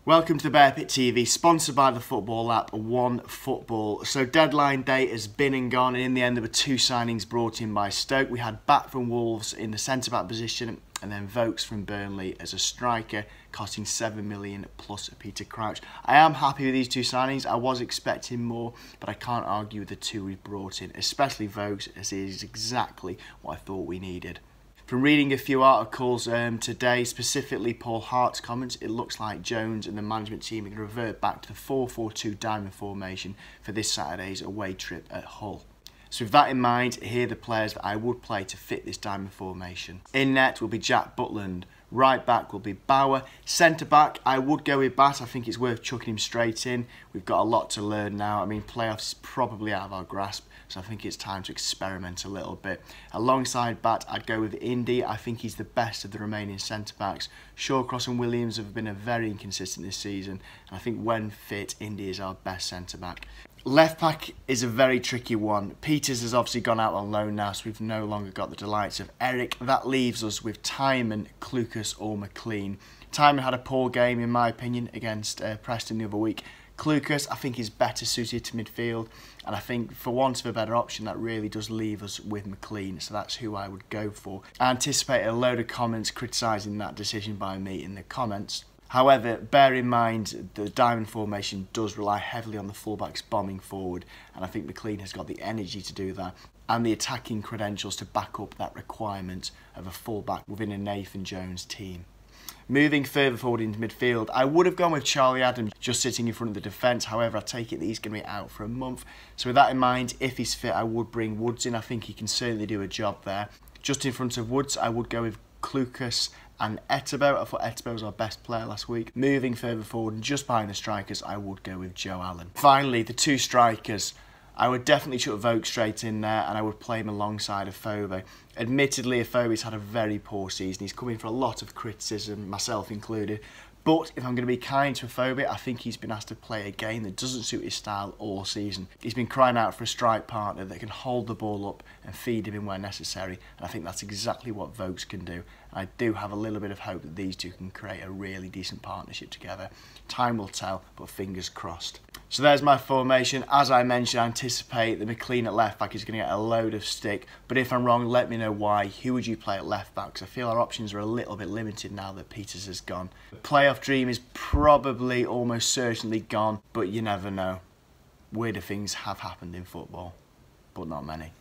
Welcome to the Bear Pit TV, sponsored by the football app OneFootball. So deadline day has been and gone, and in the end there were two signings brought in by Stoke. We had Bat from Wolves in the centre-back position, and then VOKES from Burnley as a striker, costing $7 million plus Peter Crouch. I am happy with these two signings. I was expecting more, but I can't argue with the two we've brought in, especially VOKES, as it is exactly what I thought we needed. From reading a few articles today, specifically Paul Hart's comments, it looks like Jones and the management team are going to revert back to the 4-4-2 diamond formation for this Saturday's away trip at Hull. So with that in mind, here are the players that I would play to fit this diamond formation. In net will be Jack Butland. Right back will be Bauer. Centre back, I would go with Bat. I think it's worth chucking him straight in. We've got a lot to learn now. I mean, playoffs is probably out of our grasp, so I think it's time to experiment a little bit. Alongside Bat, I'd go with Indy. I think he's the best of the remaining centre backs. Shawcross and Williams have been very inconsistent this season, and I think when fit, Indy is our best centre back. Left back is a very tricky one. Peters has obviously gone out on loan now, so we've no longer got the delights of Eric. That leaves us with Timon, Clucas or McLean. Timon had a poor game, in my opinion, against Preston the other week. Clucas, I think, is better suited to midfield, and I think for want of a better option, that really does leave us with McLean, so that's who I would go for. I anticipate a load of comments criticising that decision by me in the comments. However, bear in mind the diamond formation does rely heavily on the fullbacks bombing forward, and I think McLean has got the energy to do that and the attacking credentials to back up that requirement of a fullback within a Nathan Jones team. Moving further forward into midfield, I would have gone with Charlie Adams just sitting in front of the defence. However, I take it that he's going to be out for a month. So with that in mind, if he's fit, I would bring Woods in. I think he can certainly do a job there. Just in front of Woods, I would go with Clucas and Etebo. I thought Etebo was our best player last week. Moving further forward and just behind the strikers, I would go with Joe Allen. Finally, the two strikers. I would definitely chuck VOKES straight in there, and I would play him alongside Afobe. Admittedly, Afobe's had a very poor season. He's come in for a lot of criticism, myself included. But if I'm going to be kind to Afobe, I think he's been asked to play a game that doesn't suit his style all season. He's been crying out for a strike partner that can hold the ball up and feed him in where necessary. And I think that's exactly what VOKES can do. I do have a little bit of hope that these two can create a really decent partnership together. Time will tell, but fingers crossed. So there's my formation. As I mentioned, I anticipate that McLean at left back is going to get a load of stick. But if I'm wrong, let me know why. Who would you play at left back? Because I feel our options are a little bit limited now that Peters has gone. The playoff dream is probably almost certainly gone, but you never know. Weirder things have happened in football, but not many.